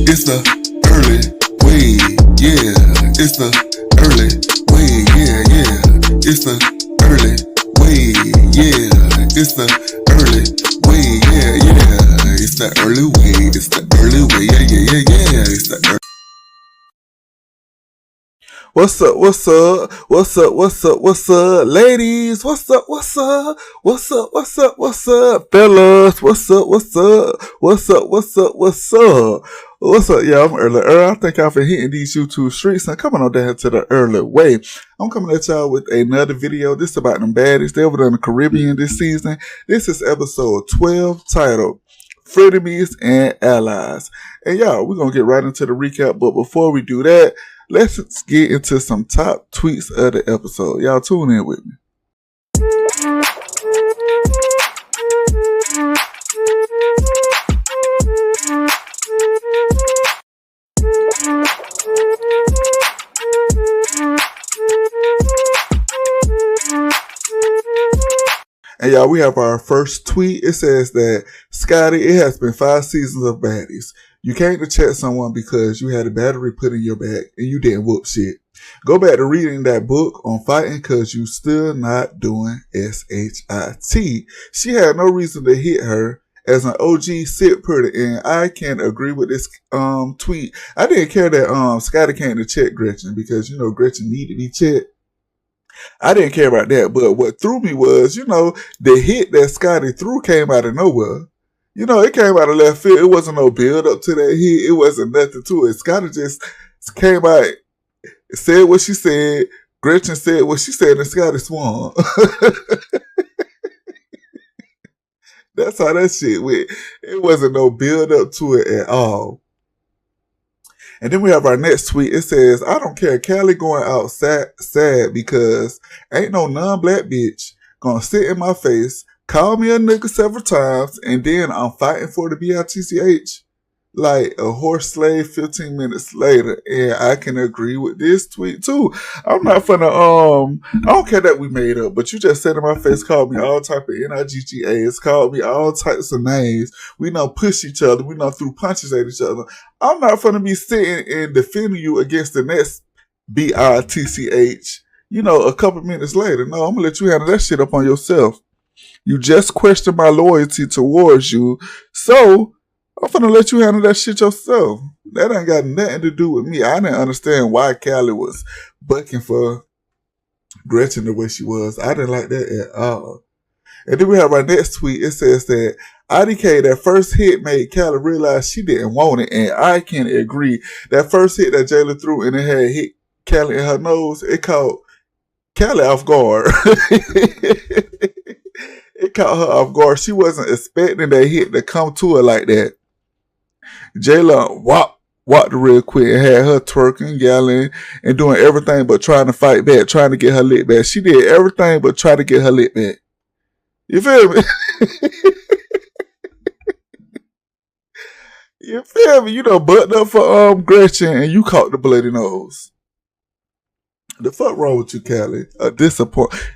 It's the early way, yeah. It's the early way, yeah, yeah. It's the early way, yeah. It's the early way, yeah, yeah. It's the early way, it's the early way, yeah, yeah, yeah, yeah. It's the early. What's up, what's up, what's up, what's up, what's up, ladies? What's up, what's up, what's up, what's up, what's up, fellas? What's up, what's up, what's up, what's up, what's up? What's up, y'all? I'm Early Earl. I think I've been hitting these YouTube streets and coming on down to the early way. I'm coming at y'all with another video. This is about them baddies. They over there in the Caribbean this season. This is episode 12 titled Frenemies and Allies. And y'all, we're going to get right into the recap. But before we do that, let's get into some top tweets of the episode. Y'all tune in with me. And y'all, we have our first tweet. It says that, Scotty, it has been 5 seasons of Baddies. You came to check someone because you had a battery put in your back and you didn't whoop shit. Go back to reading that book on fighting because you still not doing SHIT. She had no reason to hit her as an OG sit pretty, and I can agree with this tweet. I didn't care that Scotty came to check Gretchen because, you know, Gretchen needed to be checked. I didn't care about that, but what threw me was, you know, the hit that Scotty threw came out of nowhere. You know, it came out of left field. It wasn't no build up to that hit. It wasn't nothing to it. Scotty just came out, said what she said. Gretchen said what she said, and Scotty swung. That's how that shit went. It wasn't no build up to it at all. And then we have our next tweet. It says, I don't care. Callie going out sad because ain't no non-black bitch gonna sit in my face, call me a nigga several times, and then I'm fighting for the BITCH like a horse slave 15 minutes later. And I can agree with this tweet too. I'm not finna, I don't care that we made up, but you just said in my face, called me all type of NIGGAs, called me all types of names. We done push each other. We done threw punches at each other. I'm not finna be sitting and defending you against the next BITCH, you know, a couple minutes later. No, I'm gonna let you handle that shit up on yourself. You just questioned my loyalty towards you, so I'm finna let you handle that shit yourself. That ain't got nothing to do with me. I didn't understand why Callie was bucking for Gretchen the way she was. I didn't like that at all. And then we have our next tweet. It says that IDK, that first hit made Callie realize she didn't want it. And I can agree. That first hit that Jela threw and it had hit Callie in her nose, it caught Callie off guard. It caught her off guard. She wasn't expecting that hit to come to her like that. Jela walked real quick and had her twerking, yelling, and doing everything but trying to fight back, trying to get her lick back. She did everything but try to get her lick back. You feel me? You feel me? You done buttoned up for Gretchen and you caught the bloody nose. The fuck wrong with you, Callie?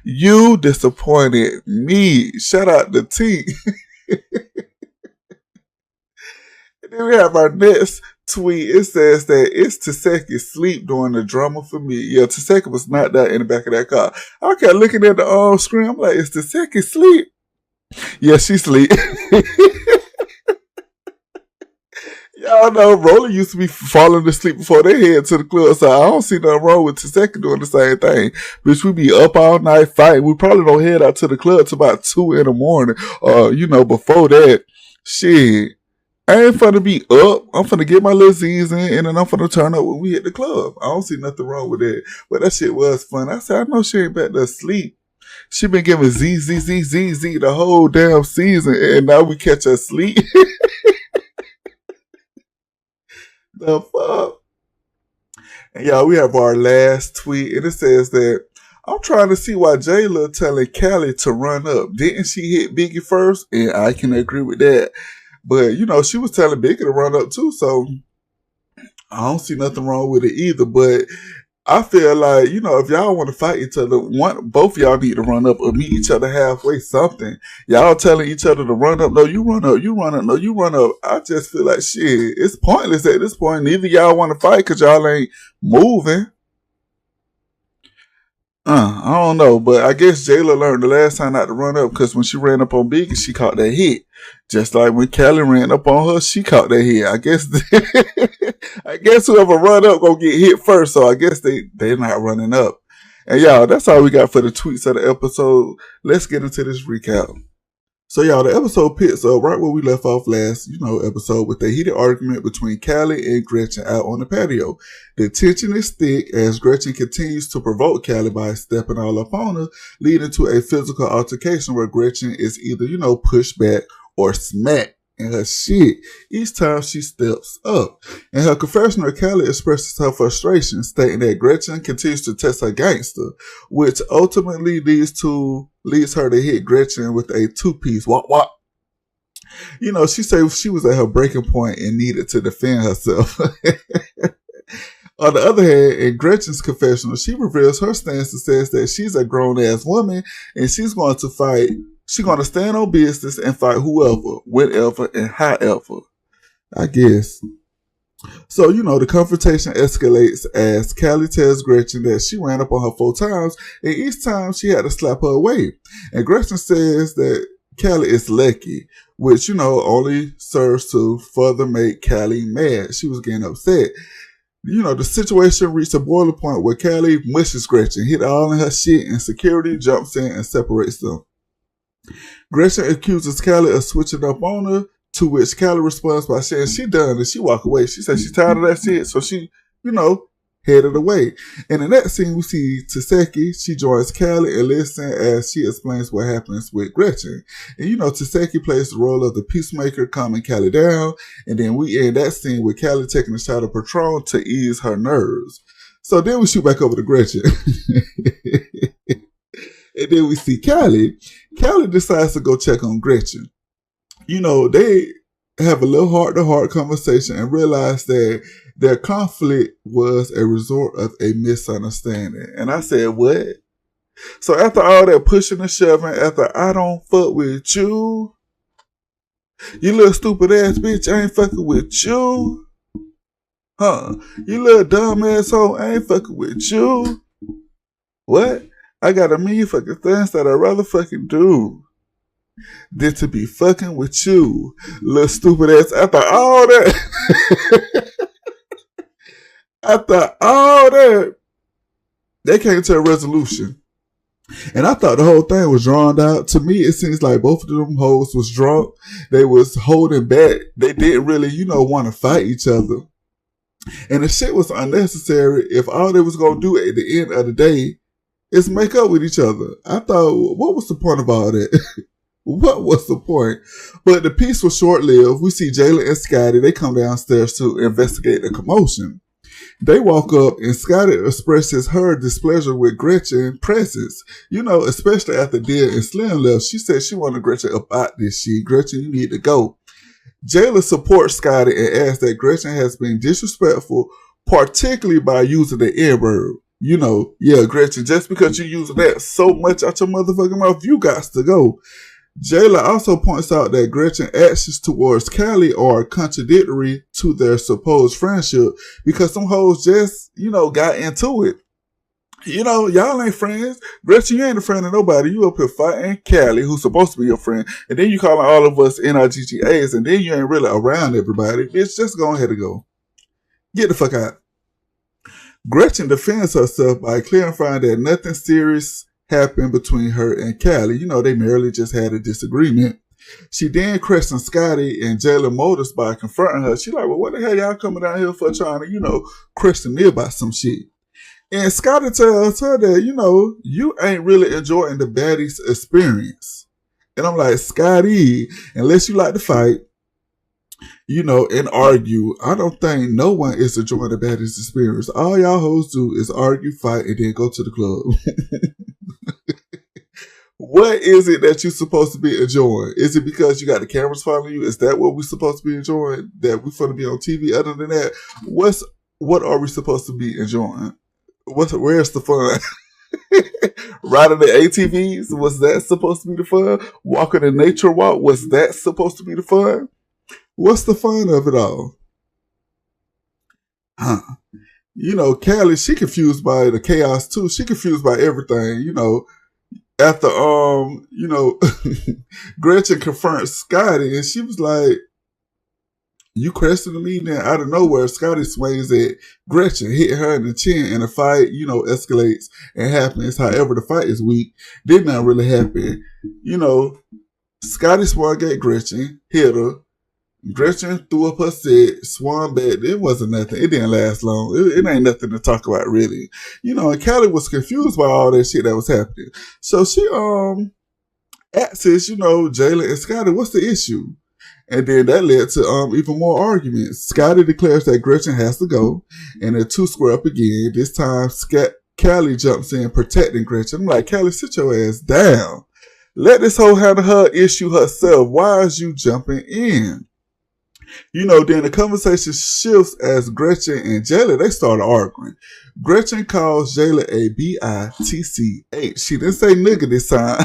You disappointed me. Shout out to T. And then we have our next tweet. It says that it's Taseki sleep during the drama for me. Yeah, Taseki was knocked out in the back of that car. I kept looking at the screen. I'm like, is Taseki sleep? Yeah, she sleep. Y'all know Roller used to be falling asleep before they head to the club, so I don't see nothing wrong with Taseki doing the same thing. Bitch, we be up all night fighting. We probably don't head out to the club till about 2 in the morning. You know, before that, shit. I ain't finna be up. I'm finna get my little Z's in, and then I'm finna turn up when we hit the club. I don't see nothing wrong with that. But that shit was fun. I said, I know she ain't back to sleep. She been giving Z the whole damn season, and now we catch her sleep. The fuck? And y'all, we have our last tweet, and it says that I'm trying to see why Jela telling Callie to run up. Didn't she hit Biggie first? And I can agree with that. But, you know, she was telling Biggie to run up too, so I don't see nothing wrong with it either. But I feel like, if y'all want to fight each other, both of y'all need to run up or meet each other halfway, something. Y'all telling each other to run up. No, you run up. You run up. No, you run up. I just feel like, shit, it's pointless at this point. Neither y'all want to fight because y'all ain't moving. I don't know, but I guess Jela learned the last time not to run up because when she ran up on Biggie, she caught that hit. Just like when Callie ran up on her, she caught that hit. I guess, I guess whoever run up gonna get hit first. So I guess they're not running up. And y'all, that's all we got for the tweets of the episode. Let's get into this recap. So y'all, the episode picks up right where we left off last, episode with a heated argument between Callie and Gretchen out on the patio. The tension is thick as Gretchen continues to provoke Callie by stepping all up on her, leading to a physical altercation where Gretchen is either, pushed back or smacked in her shit each time she steps up. In her confessional, Callie expresses her frustration, stating that Gretchen continues to test her gangster, which ultimately leads her to hit Gretchen with a two-piece wop wop. She said she was at her breaking point and needed to defend herself. On the other hand, in Gretchen's confessional, she reveals her stance and says that she's a grown-ass woman and she's going to fight. She's going to stand on business and fight whoever, whenever, and however, I guess. So, the confrontation escalates as Callie tells Gretchen that she ran up on her 4 times and each time she had to slap her away. And Gretchen says that Callie is lucky, which, only serves to further make Callie mad. She was getting upset. The situation reached a boiling point where Callie mushes Gretchen, hit all in her shit, and security jumps in and separates them. Gretchen accuses Callie of switching up on her, to which Callie responds by saying she done and she walk away. She says she's tired of that shit, so she, headed away. And in that scene, we see Taseki. She joins Callie and listens as she explains what happens with Gretchen. And Taseki plays the role of the peacemaker, calming Callie down. And then we end that scene with Callie taking a shot of Patron to ease her nerves. So then we shoot back over to Gretchen. And then we see Callie. Callie decides to go check on Gretchen. They have a little heart-to-heart conversation and realize that their conflict was a result of a misunderstanding. And I said, what? So after all that pushing and shoving, after I don't fuck with you, you little stupid ass bitch, I ain't fucking with you. Huh? You little dumb asshole, I ain't fucking with you. What? I got a million fucking things that I'd rather fucking do than to be fucking with you, little stupid ass. After all that, they came to a resolution. And I thought the whole thing was drawn out. To me, it seems like both of them hoes was drunk. They was holding back. They didn't really, want to fight each other. And the shit was unnecessary if all they was going to do at the end of the day is make up with each other. I thought, what was the point of all that? What was the point? But the piece was short-lived. We see Jela and Scotty. They come downstairs to investigate the commotion. They walk up and Scotty expresses her displeasure with Gretchen's presence. Especially after Dia and Slim left. She said she wanted Gretchen up out this shit. Gretchen, you need to go. Jayla supports Scotty and asks that Gretchen has been disrespectful, particularly by using the N-word. Gretchen, just because you use that so much out your motherfucking mouth, you got to go. Jayla also points out that Gretchen's actions towards Callie are contradictory to their supposed friendship because some hoes just, got into it. Y'all ain't friends. Gretchen, you ain't a friend of nobody. You up here fighting Callie, who's supposed to be your friend, and then you calling all of us NRGGAs, and then you ain't really around everybody. Bitch, just go ahead and go. Get the fuck out. Gretchen defends herself by clarifying that nothing serious happened between her and Callie. They merely just had a disagreement. She then questions Scotty and Jalen Motors by confronting her. She like, well, what the hell y'all coming down here for trying to, question me about some shit? And Scotty tells her that, you ain't really enjoying the Baddies experience. And I'm like, Scotty, unless you like to fight, and argue, I don't think no one is enjoying the Baddies experience. All y'all hoes do is argue, fight, and then go to the club. What is it that you're supposed to be enjoying? Is it because you got the cameras following you? Is that what we're supposed to be enjoying? That we're going to be on TV? Other than that, what are we supposed to be enjoying? Where's the fun? Riding the ATVs, was that supposed to be the fun? Walking a nature walk, was that supposed to be the fun? What's the fun of it all? Huh. You know, Callie, she confused by the chaos too. She confused by everything, you know. After Gretchen confronts Scotty and she was like, you questioning me? Then out of nowhere, Scotty swings at Gretchen, hit her in the chin, and the fight, you know, escalates and happens. However, the fight is weak. Did not really happen. You know, Scotty swung at Gretchen, hit her. Gretchen threw up her set, swung back. It wasn't nothing. It didn't last long. It ain't nothing to talk about, really. You know, and Callie was confused by all that shit that was happening. So she asks, you know, Jela and Scotty, what's the issue? And then that led to even more arguments. Scotty declares that Gretchen has to go, and the two square up again. This time, Callie jumps in, protecting Gretchen. I'm like, Callie, sit your ass down. Let this hoe handle her issue herself. Why is you jumping in? You know, then the conversation shifts as Gretchen and Jela, they started arguing. Gretchen calls Jela a bitch. She didn't say nigga this time.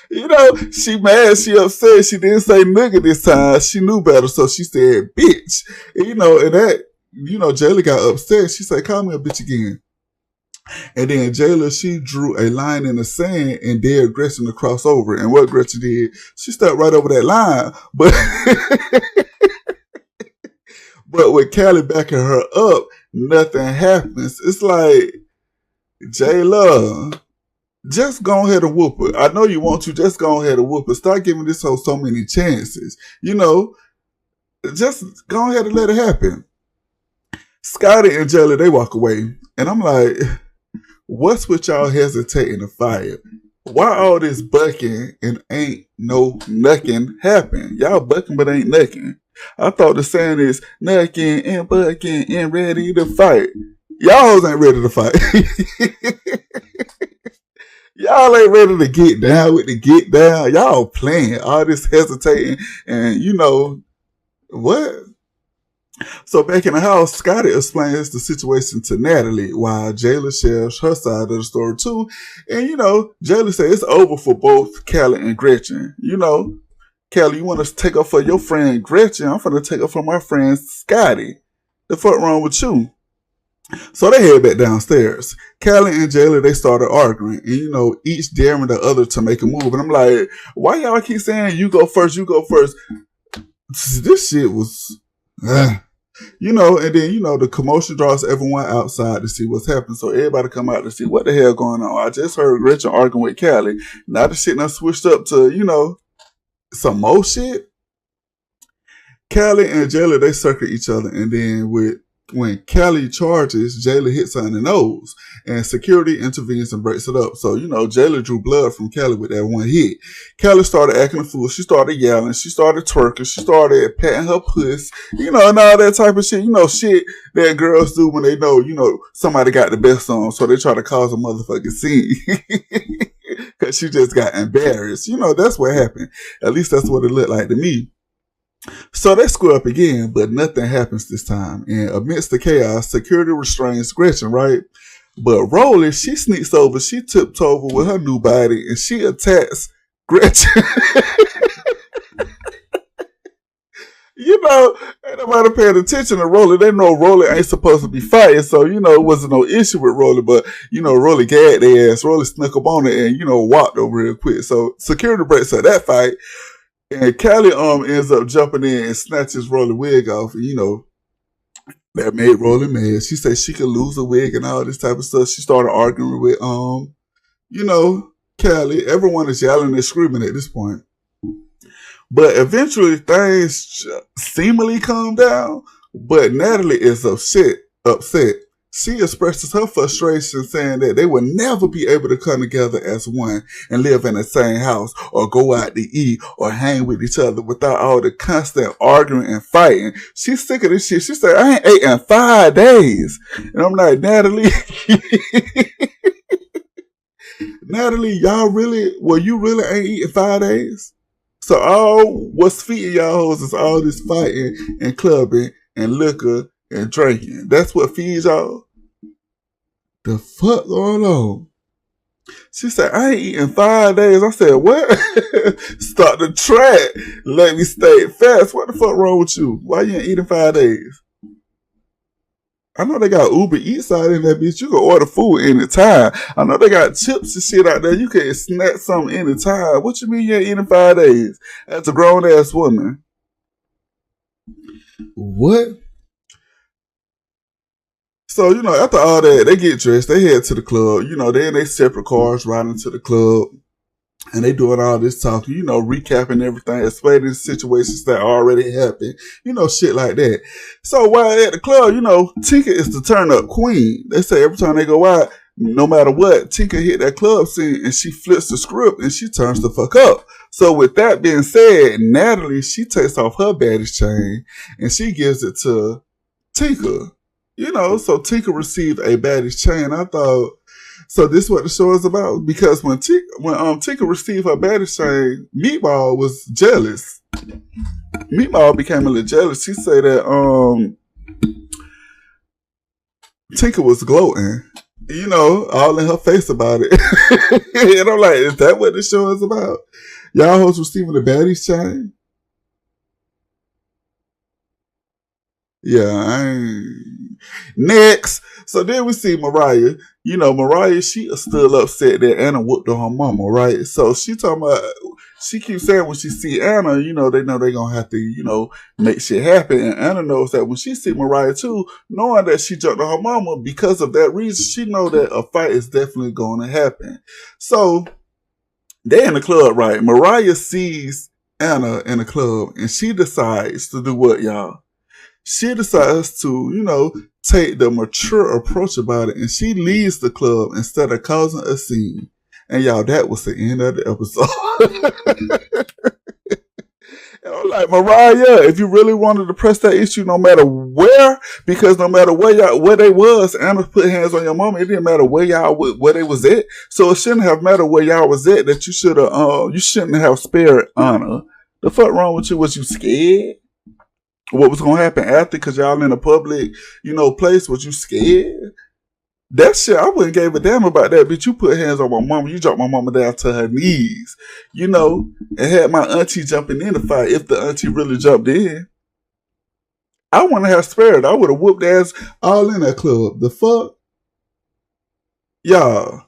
You know, she mad, she upset. She didn't say nigga this time. She knew better, so she said bitch. And, you know, and that, you know, Jela got upset. She said, call me a bitch again. And then Jela, she drew a line in the sand and dared Gretchen to cross over. And what Gretchen did, she stepped right over that line. But with Callie backing her up, nothing happens. It's like, Jela, just go ahead and whoop her. I know you want to, just go ahead and whoop her. Start giving this hoe so many chances. You know, just go ahead and let it happen. Scotty and Jela, they walk away. And I'm like, what's with y'all hesitating to fight? Why all this bucking and ain't no knucking happen? Y'all bucking but ain't knucking. I thought the saying is knucking and bucking and ready to fight. Y'all hoes ain't ready to fight. Y'all ain't ready to get down with the get down. Y'all playing all this hesitating and you know what? So back in the house, Scotty explains the situation to Natalie while Jayla shares her side of the story too. And you know, Jayla says it's over for both Callie and Gretchen. You know, Callie, you want to take up for your friend Gretchen? I'm finna take up for my friend Scotty. The fuck wrong with you? So they head back downstairs. Callie and Jayla, they started arguing, and you know, each daring the other to make a move. And I'm like, why y'all keep saying you go first, you go first? This shit was, you know, and then, you know, the commotion draws everyone outside to see what's happening. So everybody come out to see what the hell going on. I just heard Gretchen arguing with Callie. Now the shit done switched up to, you know, some more shit. Callie and Jayla, they circle each other, and then when Callie charges, Jayla hits her in the nose, and security intervenes and breaks it up. So, you know, Jayla drew blood from Callie with that one hit. Callie started acting a fool. She started yelling. She started twerking. She started patting her puss, you know, and all that type of shit. You know, shit that girls do when they know, you know, somebody got the best on, so they try to cause a motherfucking scene. Because she just got embarrassed. You know, that's what happened. At least that's what it looked like to me. So they square up again, but nothing happens this time. And amidst the chaos, security restrains Gretchen, right? But Rolly, she sneaks over, she tips over with her new body, and she attacks Gretchen. You know, ain't nobody paying attention to Rolly. They know Rolly ain't supposed to be fighting, so, you know, it wasn't no issue with Rolly. But, you know, Rolly gagged their ass. Rolly snuck up on it and, you know, walked over real quick. So security breaks up that fight. And Callie ends up jumping in and snatches Rolly wig off. And, you know, that made Rolly mad. She said she could lose a wig and all this type of stuff. She started arguing with, you know, Callie. Everyone is yelling and screaming at this point. But eventually things seemingly calm down. But Natalie is upset. She expresses her frustration, saying that they will never be able to come together as one and live in the same house or go out to eat or hang with each other without all the constant arguing and fighting. She's sick of this shit. She said, I ain't ate in 5 days. And I'm like, Natalie, Natalie, you really ain't eating 5 days? So all what's feeding y'all hoes is all this fighting and clubbing and liquor and drinking. That's what feeds y'all? The fuck going on? She said, I ain't eating 5 days. I said, what? Start the track. Let me stay fast. What the fuck wrong with you? Why you ain't eating 5 days? I know they got Uber Eats out in that bitch. You can order food anytime. I know they got chips and shit out there. You can snack something anytime. What you mean you ain't eating 5 days? As a grown ass woman. What? So, after all that, they get dressed, they head to the club. They in their separate cars riding to the club. And they doing all this talking, recapping everything, explaining situations that already happened, shit like that. So while at the club, Tinka is the turn up queen. They say every time they go out, no matter what, Tinka hit that club scene and she flips the script and she turns the fuck up. So with that being said, Natalie, she takes off her Baddies chain and she gives it to Tinka. So Tinka received a Baddies chain. I thought, so this is what the show is about? Because when Tinka received her Baddies chain, Meatball was jealous. Meatball became a little jealous. She said that Tinka was gloating, all in her face about it. And I'm like, is that what the show is about? Y'all hoes receiving the Baddies chain? Yeah, next. So then we see Mariah. Mariah, she is still upset that Anna whooped on her mama, right? So she talking about, she keeps saying when she see Anna, they know they gonna have to, make shit happen. And Anna knows that when she see Mariah too, knowing that she jumped on her mama, because of that reason, she know that a fight is definitely going to happen. So they in the club, right? Mariah sees Anna in the club and she decides to do what, y'all? She decides to, take the mature approach about it, and she leaves the club instead of causing a scene. And y'all, that was the end of the episode. And I'm like, Mariah, if you really wanted to press that issue, no matter where, because no matter where they was, Anna put hands on your mama. It didn't matter where they was at. So it shouldn't have mattered where y'all was at. That you shouldn't have spared Anna. The fuck wrong with you? Was you scared? What was going to happen after? Because y'all in a public, place. Was you scared? That shit, I wouldn't give a damn about that, bitch. You put hands on my mama. You dropped my mama down to her knees, and had my auntie jumping in the fight if the auntie really jumped in. I wouldn't have spared. I would have whooped ass all in that club. The fuck? Y'all.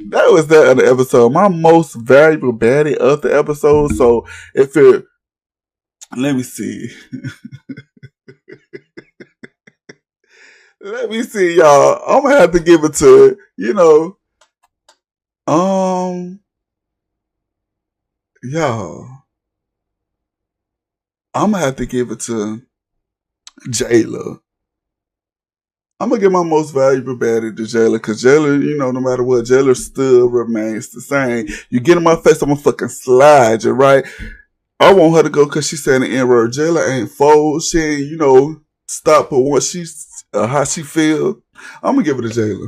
That was that of the episode. My most valuable baddie of the episode. So let me see. Let me see, y'all. I'm gonna have to give it to, y'all. I'm gonna have to give it to Jela. I'm gonna give my most valuable baddie to Jela, because Jela, no matter what, Jela still remains the same. You get in my face, I'm gonna fucking slide you, right? I want her to go because she said the N-word. Jela ain't fold. She ain't, stop her what how she feel. I'm gonna give it to Jela.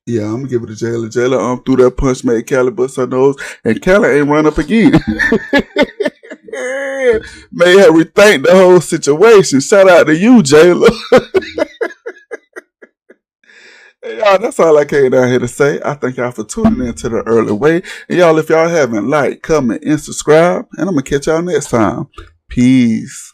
Yeah, I'm gonna give it to Jela. Jela threw that punch, made Callie bust her nose, and Callie ain't run up again. Made her rethink the whole situation. Shout out to you, Jela. Hey, y'all, that's all I came down here to say. I thank y'all for tuning in to the early way. And y'all, if y'all haven't liked, comment, and subscribe, and I'm gonna catch y'all next time. Peace.